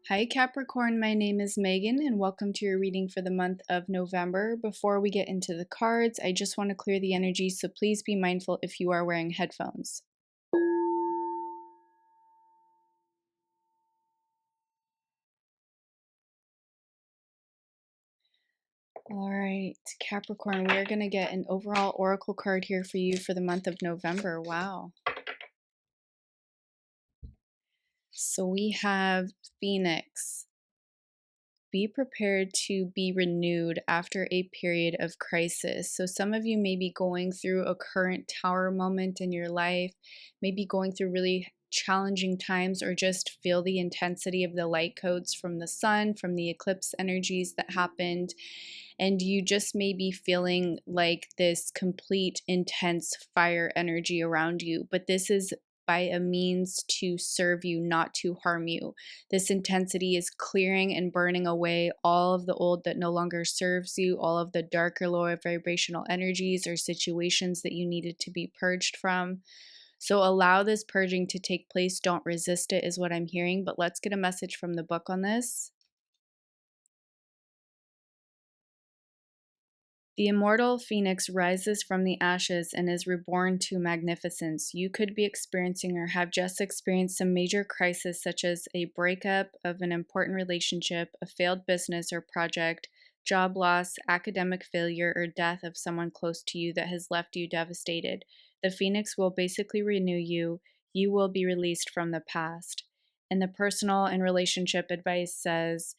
Hi Capricorn, my name is Megan and welcome to your reading for the month of November. Before we get into the cards, I just want to clear the energy, so please be mindful if you are wearing headphones. All right, Capricorn, we're going to get an overall oracle card here for you for the month of November. Wow. So we have Phoenix. Be prepared to be renewed after a period of crisis. So some of you may be going through a current tower moment in your life, maybe going through really challenging times, or just feel the intensity of the light codes from the sun, from the eclipse energies that happened. And you just may be feeling like this complete intense fire energy around you. But this is by a means to serve you, not to harm you. This intensity is clearing and burning away all of the old that no longer serves you, all of the darker, lower vibrational energies or situations that you needed to be purged from. So allow this purging to take place. Don't resist it, is what I'm hearing. But let's get a message from the book on this. The immortal phoenix rises from the ashes and is reborn to magnificence. You could be experiencing or have just experienced some major crisis, such as a breakup of an important relationship, a failed business or project, job loss, academic failure, or death of someone close to you that has left you devastated. The phoenix will basically renew you. You will be released from the past. And the personal and relationship advice says,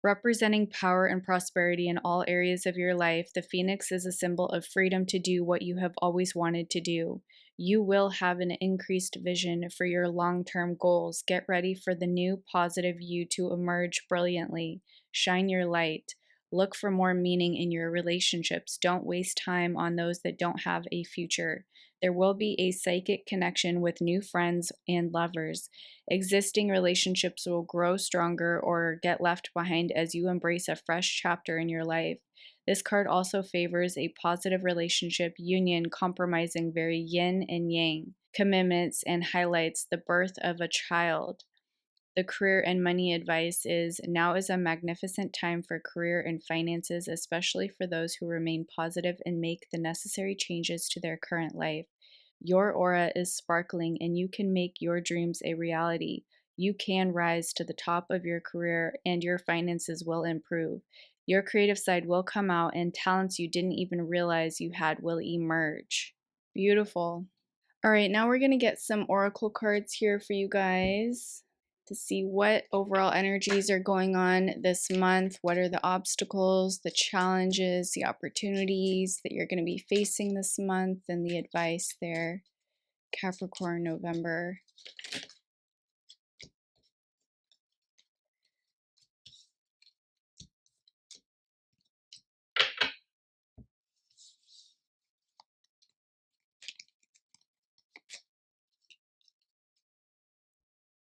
representing power and prosperity in all areas of your life, the phoenix is a symbol of freedom to do what you have always wanted to do. You will have an increased vision for your long-term goals. Get ready for the new positive you to emerge brilliantly. Shine your light. Look for more meaning in your relationships. Don't waste time on those that don't have a future. There will be a psychic connection with new friends and lovers. Existing relationships will grow stronger or get left behind as you embrace a fresh chapter in your life. This card also favors a positive relationship union compromising very yin and yang commitments and highlights the birth of a child. The career and money advice is, now is a magnificent time for career and finances, especially for those who remain positive and make the necessary changes to their current life. Your aura is sparkling and you can make your dreams a reality. You can rise to the top of your career and your finances will improve. Your creative side will come out and talents you didn't even realize you had will emerge. Beautiful. All right, now we're going to get some oracle cards here for you guys to see what overall energies are going on this month. What are the obstacles, the challenges, the opportunities that you're going to be facing this month, and the advice there. Capricorn, November.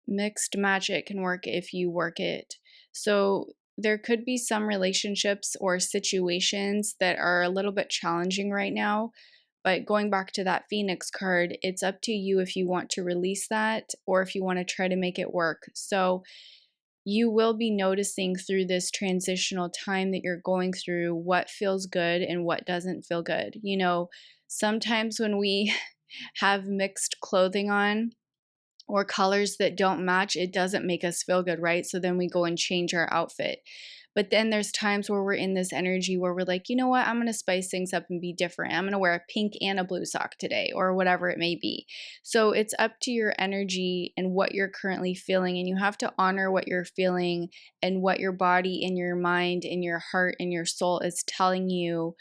Mixed magic can work if you work it. So there could be some relationships or situations that are a little bit challenging right now. But going back to that Phoenix card, it's up to you if you want to release that or if you want to try to make it work. So you will be noticing through this transitional time that you're going through what feels good and what doesn't feel good. You know, sometimes when we have mixed clothing on, or colors that don't match, it doesn't make us feel good, right? So then we go and change our outfit. But then there's times where we're in this energy where we're like, you know what, I'm going to spice things up and be different. I'm going to wear a pink and a blue sock today, or whatever it may be. So it's up to your energy and what you're currently feeling. And you have to honor what you're feeling and what your body and your mind and your heart and your soul is telling you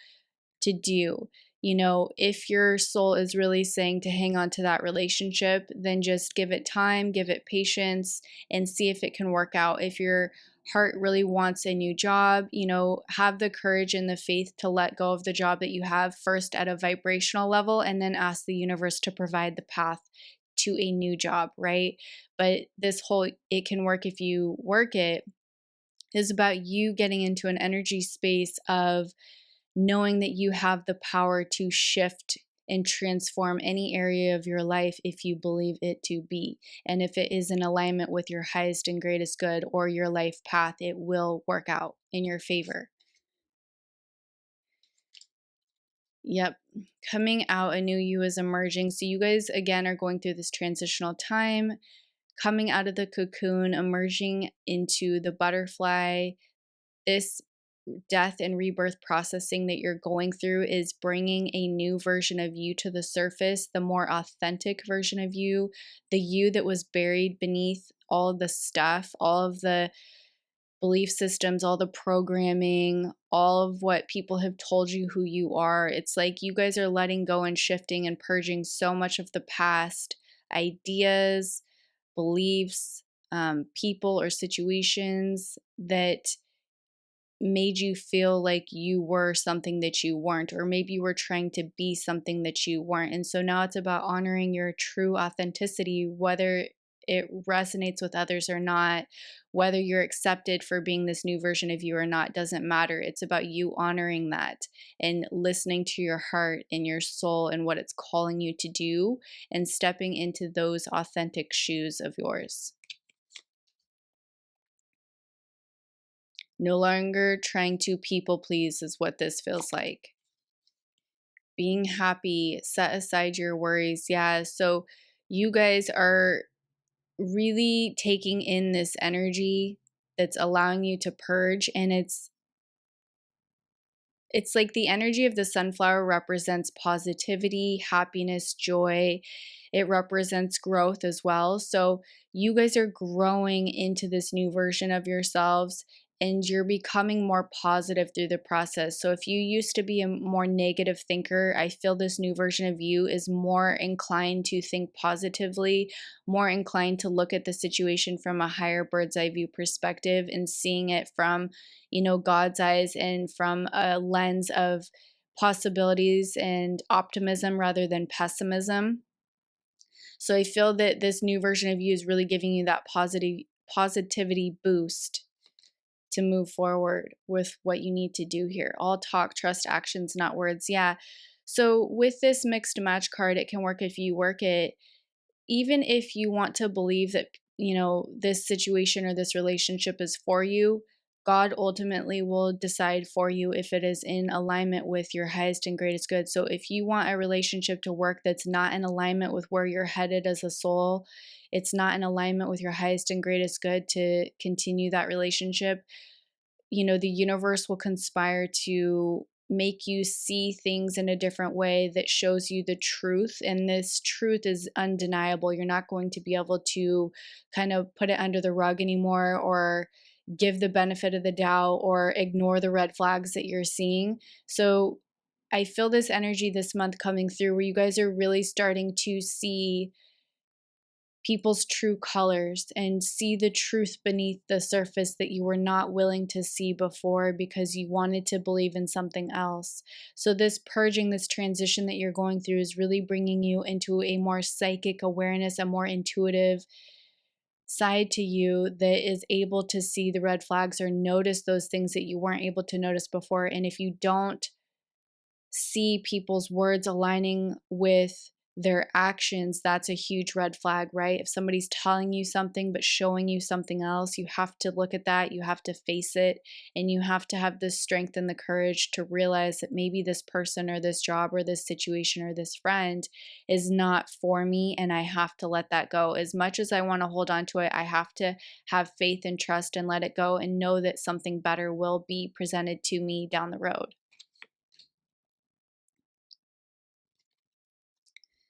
to do. You know, if your soul is really saying to hang on to that relationship, then just give it time, give it patience, and see if it can work out. If your heart really wants a new job, you know, have the courage and the faith to let go of the job that you have first at a vibrational level, and then ask the universe to provide the path to a new job, right? But this whole it can work if you work it is about you getting into an energy space of knowing that you have the power to shift and transform any area of your life if you believe it to be. And if it is in alignment with your highest and greatest good or your life path, it will work out in your favor. Yep. Coming out, a new you is emerging. So you guys, again, are going through this transitional time, coming out of the cocoon, emerging into the butterfly. This death and rebirth processing that you're going through is bringing a new version of you to the surface, the more authentic version of you, the you that was buried beneath all of the stuff, all of the belief systems, all the programming, all of what people have told you who you are. It's like you guys are letting go and shifting and purging so much of the past ideas, beliefs, people, or situations that made you feel like you were something that you weren't, or maybe you were trying to be something that you weren't. And so now it's about honoring your true authenticity, whether it resonates with others or not, whether you're accepted for being this new version of you or not, doesn't matter. It's about you honoring that and listening to your heart and your soul and what it's calling you to do, and stepping into those authentic shoes of yours. No longer trying to people please is what this feels like. Being happy, set aside your worries. Yeah, so you guys are really taking in this energy that's allowing you to purge, and it's like the energy of the sunflower represents positivity, happiness, joy. It represents growth as well. So you guys are growing into this new version of yourselves, and you're becoming more positive through the process. So if you used to be a more negative thinker, I feel this new version of you is more inclined to think positively, more inclined to look at the situation from a higher bird's eye view perspective and seeing it from, God's eyes and from a lens of possibilities and optimism rather than pessimism. So I feel that this new version of you is really giving you that positivity boost to move forward with what you need to do here. All talk, trust actions, not words. Yeah. So with this mixed match card, it can work if you work it. Even if you want to believe that, this situation or this relationship is for you, God ultimately will decide for you if it is in alignment with your highest and greatest good. So if you want a relationship to work that's not in alignment with where you're headed as a soul, it's not in alignment with your highest and greatest good to continue that relationship, the universe will conspire to make you see things in a different way that shows you the truth. And this truth is undeniable. You're not going to be able to kind of put it under the rug anymore, or give the benefit of the doubt, or ignore the red flags that you're seeing. So I feel this energy this month coming through where you guys are really starting to see people's true colors and see the truth beneath the surface that you were not willing to see before because you wanted to believe in something else. So this purging, this transition that you're going through is really bringing you into a more psychic awareness, a more intuitive side to you that is able to see the red flags or notice those things that you weren't able to notice before. And if you don't see people's words aligning with their actions, that's a huge red flag, right? If somebody's telling you something but showing you something else, you have to look at that, you have to face it, and you have to have the strength and the courage to realize that maybe this person or this job or this situation or this friend is not for me, and I have to let that go. As much as I want to hold on to it, I have to have faith and trust and let it go and know that something better will be presented to me down the road.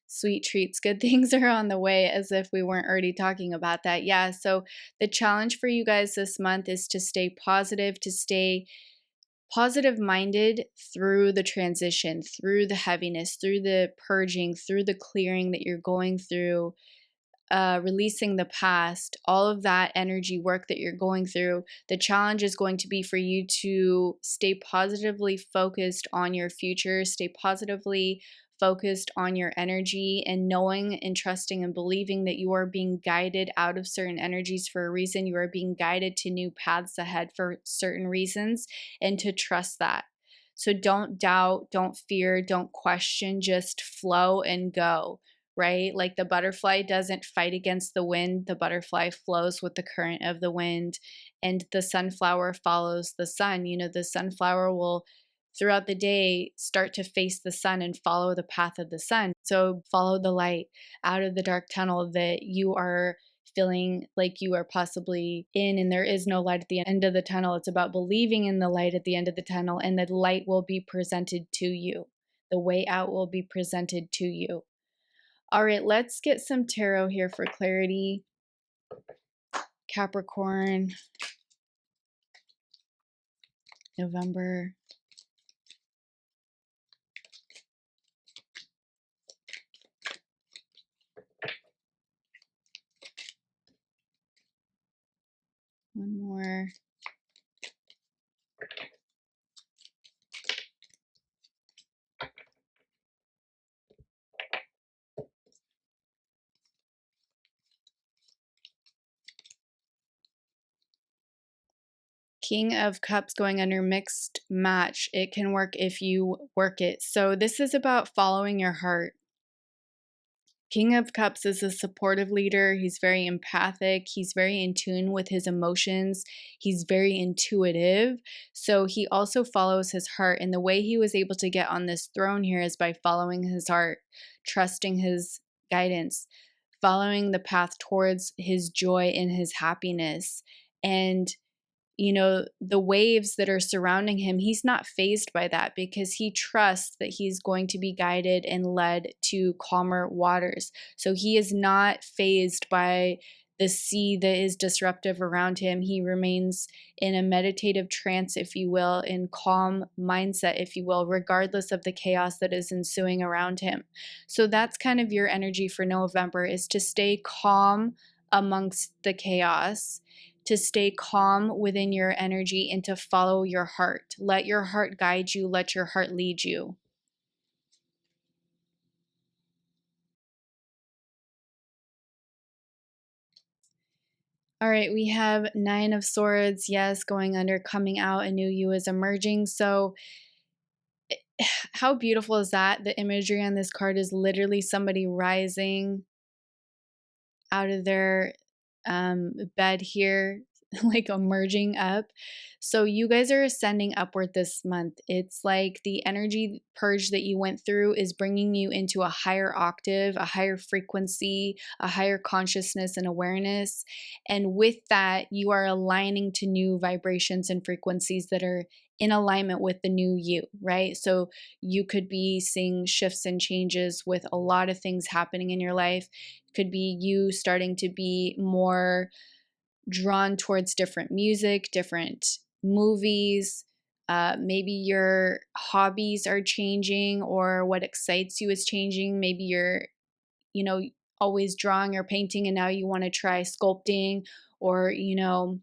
Sweet treats, good things are on the way, as if we weren't already talking about that. Yeah, so the challenge for you guys this month is to stay positive, to stay positive minded through the transition, through the heaviness, through the purging, through the clearing that you're going through, releasing the past, all of that energy work that you're going through. The challenge is going to be for you to stay positively focused on your future, stay positively focused on your energy, and knowing and trusting and believing that you are being guided out of certain energies for a reason. You are being guided to new paths ahead for certain reasons, and to trust that. So don't doubt, don't fear, don't question, just flow and go, right? Like the butterfly doesn't fight against the wind, the butterfly flows with the current of the wind, and the sunflower follows the sun. You know, the sunflower will throughout the day start to face the sun and follow the path of the sun. So follow the light out of the dark tunnel that you are feeling like you are possibly in, and there is no light at the end of the tunnel. It's about believing in the light at the end of the tunnel, and the light will be presented to you. The way out will be presented to you. All right, let's get some tarot here for clarity. Capricorn, November. One more. King of Cups going under mixed match. It can work if you work it. So this is about following your heart. King of Cups is a supportive leader. He's very empathic. He's very in tune with his emotions. He's very intuitive. So he also follows his heart. And the way he was able to get on this throne here is by following his heart, trusting his guidance, following the path towards his joy and his happiness. And you know, the waves that are surrounding him, he's not fazed by that because he trusts that he's going to be guided and led to calmer waters. So he is not fazed by the sea that is disruptive around him. He remains in a meditative trance, if you will, in calm mindset, if you will, regardless of the chaos that is ensuing around him. So that's kind of your energy for November, is to stay calm amongst the chaos, to stay calm within your energy, and to follow your heart. Let your heart guide you. Let your heart lead you. All right, we have Nine of Swords. Yes, going under, coming out, a new you is emerging. So how beautiful is that? The imagery on this card is literally somebody rising out of their bed here, like emerging up. So you guys are ascending upward this month. It's like the energy purge that you went through is bringing you into a higher octave, a higher frequency, a higher consciousness and awareness. And with that, you are aligning to new vibrations and frequencies that are in alignment with the new you, right? So you could be seeing shifts and changes with a lot of things happening in your life. Could be you starting to be more drawn towards different music, different movies. Maybe your hobbies are changing, or what excites you is changing. Maybe you're, you know, always drawing or painting and now you want to try sculpting, or, you know,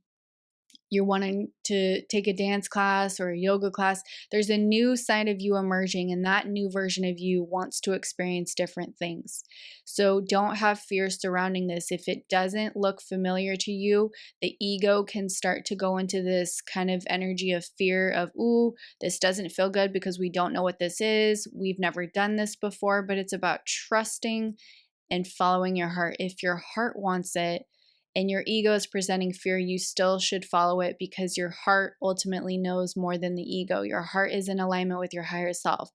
you're wanting to take a dance class or a yoga class. There's a new side of you emerging, and that new version of you wants to experience different things. So don't have fear surrounding this. If it doesn't look familiar to you, the ego can start to go into this kind of energy of fear of, ooh, this doesn't feel good because we don't know what this is. We've never done this before, but it's about trusting and following your heart. If your heart wants it, and your ego is presenting fear, you still should follow it, because your heart ultimately knows more than the ego. Your heart is in alignment with your higher self.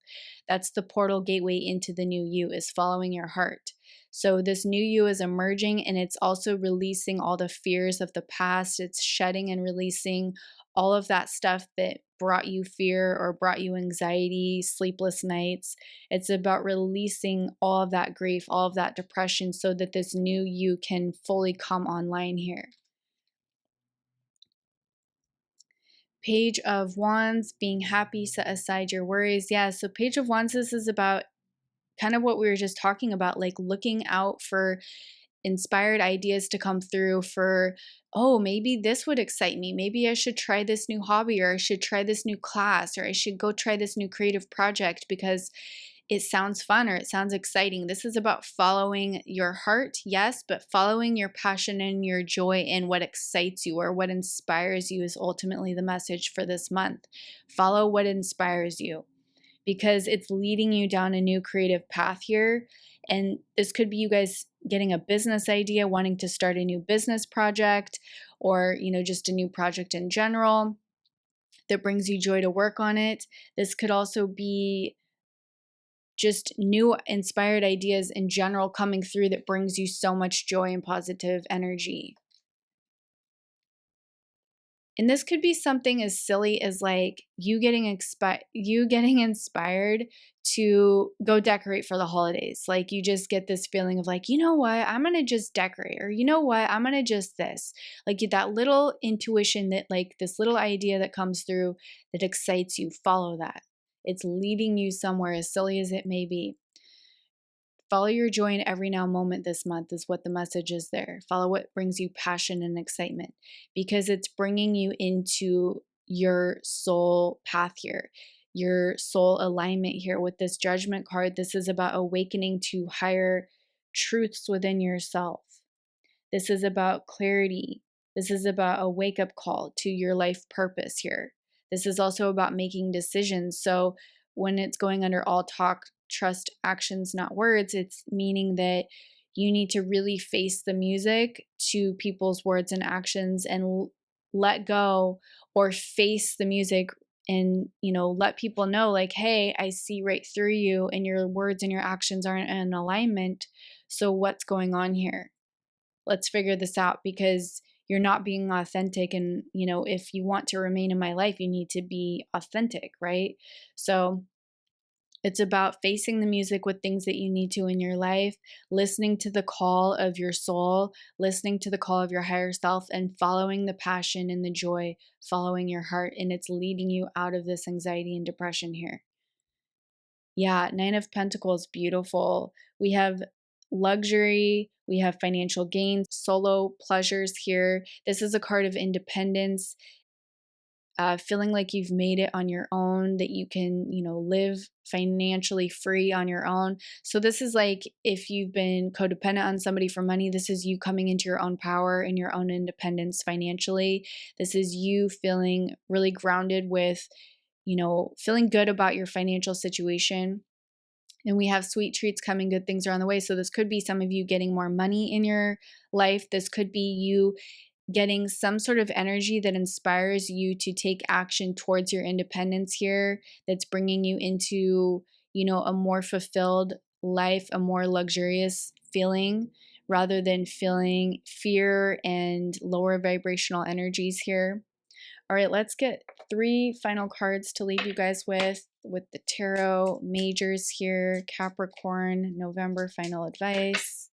That's the portal gateway into the new you, is following your heart. So this new you is emerging, and it's also releasing all the fears of the past. It's shedding and releasing all of that stuff that brought you fear or brought you anxiety, sleepless nights. It's about releasing all of that grief, all of that depression, so that this new you can fully come online here. Page of Wands, being happy, set aside your worries. Yeah, so Page of Wands, this is about kind of what we were just talking about, like looking out for inspired ideas to come through for, oh, maybe this would excite me. Maybe I should try this new hobby, or I should try this new class, or I should go try this new creative project, because it sounds fun or it sounds exciting. This is about following your heart, yes, but following your passion and your joy and what excites you or what inspires you is ultimately the message for this month. Follow what inspires you, because it's leading you down a new creative path here. And this could be you guys getting a business idea, wanting to start a new business project, or, just a new project in general that brings you joy to work on it. This could also be just new inspired ideas in general coming through that brings you so much joy and positive energy. And this could be something as silly as like you getting inspired to go decorate for the holidays. Like you just get this feeling of like, you know what, I'm going to just decorate, or you know what, I'm going to just this. Like that little intuition, that like this little idea that comes through that excites you, follow that. It's leading you somewhere, as silly as it may be. Follow your joy in every now moment this month is what the message is there. Follow what brings you passion and excitement, because it's bringing you into your soul path here, your soul alignment here. With this Judgment card, this is about awakening to higher truths within yourself. This is about clarity. This is about a wake-up call to your life purpose here. This is also about making decisions. So when it's going under all talk, trust actions, not words, it's meaning that you need to really face the music to people's words and actions and let go, or face the music and, let people know like, hey, I see right through you and your words and your actions aren't in alignment. So what's going on here? Let's figure this out, because you're not being authentic. And, if you want to remain in my life, you need to be authentic, right? So it's about facing the music with things that you need to in your life, listening to the call of your soul, listening to the call of your higher self, and following the passion and the joy, following your heart. And it's leading you out of this anxiety and depression here. Yeah, Nine of Pentacles, beautiful. We have luxury, we have financial gains, solo pleasures here. This is a card of independence, feeling like you've made it on your own, that you can, live financially free on your own. So this is like if you've been codependent on somebody for money, this is you coming into your own power and your own independence financially. This is you feeling really grounded with, feeling good about your financial situation. And we have sweet treats coming, good things are on the way. So this could be some of you getting more money in your life. This could be you getting some sort of energy that inspires you to take action towards your independence here, that's bringing you into, a more fulfilled life, a more luxurious feeling, rather than feeling fear and lower vibrational energies here. All right, let's get 3 final cards to leave you guys with the tarot majors here. Capricorn, November final advice.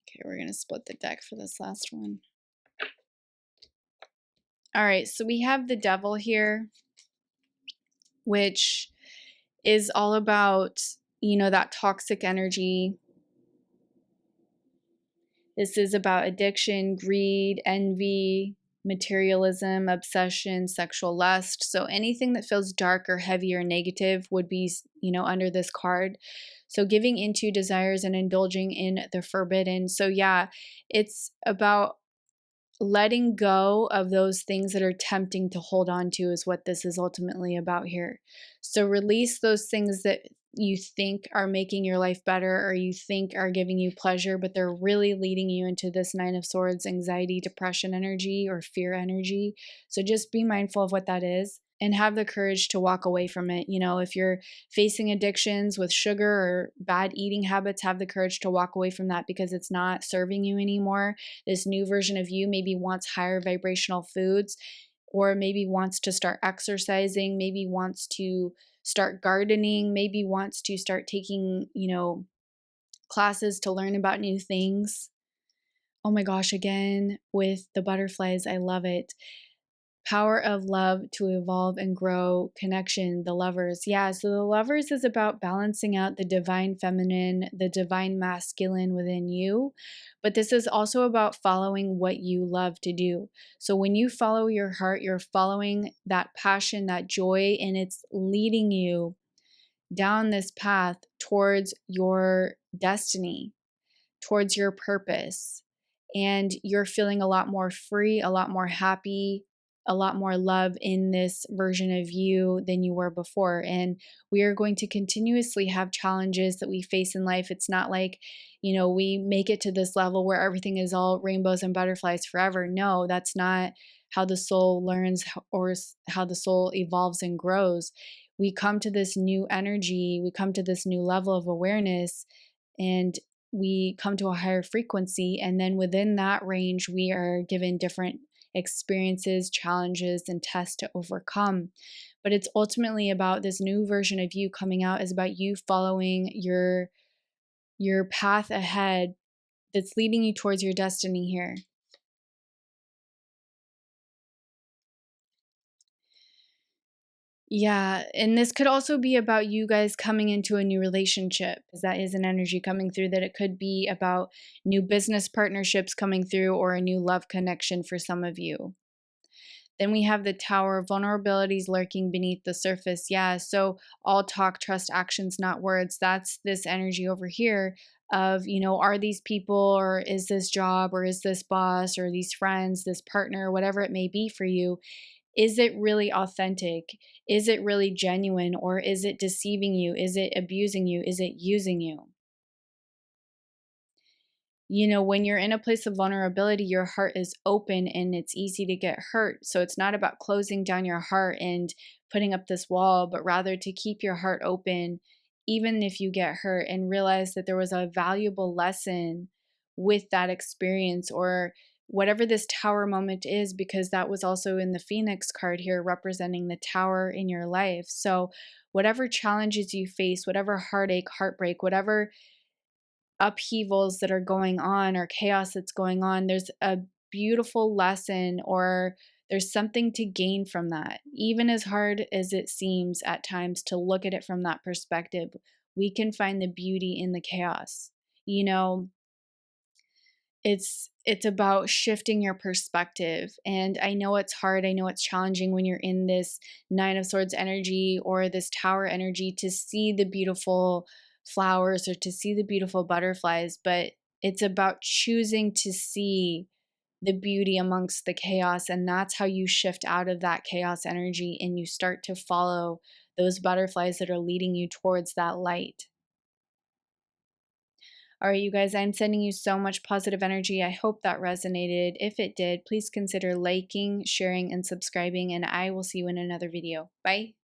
Okay, we're going to split the deck for this last one. All right, so we have the Devil here, which is all about, that toxic energy. This is about addiction, greed, envy, materialism, obsession, sexual lust. So anything that feels dark or heavy or negative would be, under this card. So giving into desires and indulging in the forbidden. So yeah, it's about letting go of those things that are tempting to hold on to is what this is ultimately about here. So release those things that you think are making your life better, or you think are giving you pleasure, but they're really leading you into this Nine of Swords, anxiety, depression energy, or fear energy. So just be mindful of what that is and have the courage to walk away from it. If you're facing addictions with sugar or bad eating habits, have the courage to walk away from that, because it's not serving you anymore. This new version of you maybe wants higher vibrational foods, or maybe wants to start exercising, maybe wants to start gardening, maybe wants to start taking, classes to learn about new things. Oh my gosh, again, with the butterflies, I love it. Power of love to evolve and grow, connection, the lovers. Yeah, so the lovers is about balancing out the divine feminine, the divine masculine within you. But this is also about following what you love to do. So when you follow your heart, you're following that passion, that joy, and it's leading you down this path towards your destiny, towards your purpose, and you're feeling a lot more free, a lot more happy, a lot more love in this version of you than you were before. And we are going to continuously have challenges that we face in life. It's not like, we make it to this level where everything is all rainbows and butterflies forever. No, that's not how the soul learns or how the soul evolves and grows. We come to this new energy, we come to this new level of awareness, and we come to a higher frequency. And then within that range, we are given different experiences, challenges, and tests to overcome. But it's ultimately about this new version of you coming out, is about you following your path ahead that's leading you towards your destiny here. Yeah, and this could also be about you guys coming into a new relationship, because that is an energy coming through, that it could be about new business partnerships coming through or a new love connection for some of you. Then we have the Tower, vulnerabilities lurking beneath the surface. Yeah, so all talk, trust actions, not words. That's this energy over here of, are these people, or is this job, or is this boss, or these friends, this partner, whatever it may be for you, is it really authentic? Is it really genuine? Or is it deceiving you? Is it abusing you? Is it using you? When you're in a place of vulnerability, your heart is open and it's easy to get hurt. So it's not about closing down your heart and putting up this wall, but rather to keep your heart open, even if you get hurt, and realize that there was a valuable lesson with that experience, or whatever this tower moment is, because that was also in the Phoenix card here, representing the tower in your life. So whatever challenges you face, whatever heartache, heartbreak, whatever upheavals that are going on or chaos that's going on, there's a beautiful lesson, or there's something to gain from that. Even as hard as it seems at times to look at it from that perspective, we can find the beauty in the chaos. You know, it's about shifting your perspective. And I know it's hard, I know it's challenging when you're in this Nine of Swords energy or this Tower energy to see the beautiful flowers or to see the beautiful butterflies, but it's about choosing to see the beauty amongst the chaos. And that's how you shift out of that chaos energy and you start to follow those butterflies that are leading you towards that light. All right, you guys, I'm sending you so much positive energy. I hope that resonated. If it did, please consider liking, sharing, and subscribing, and I will see you in another video. Bye.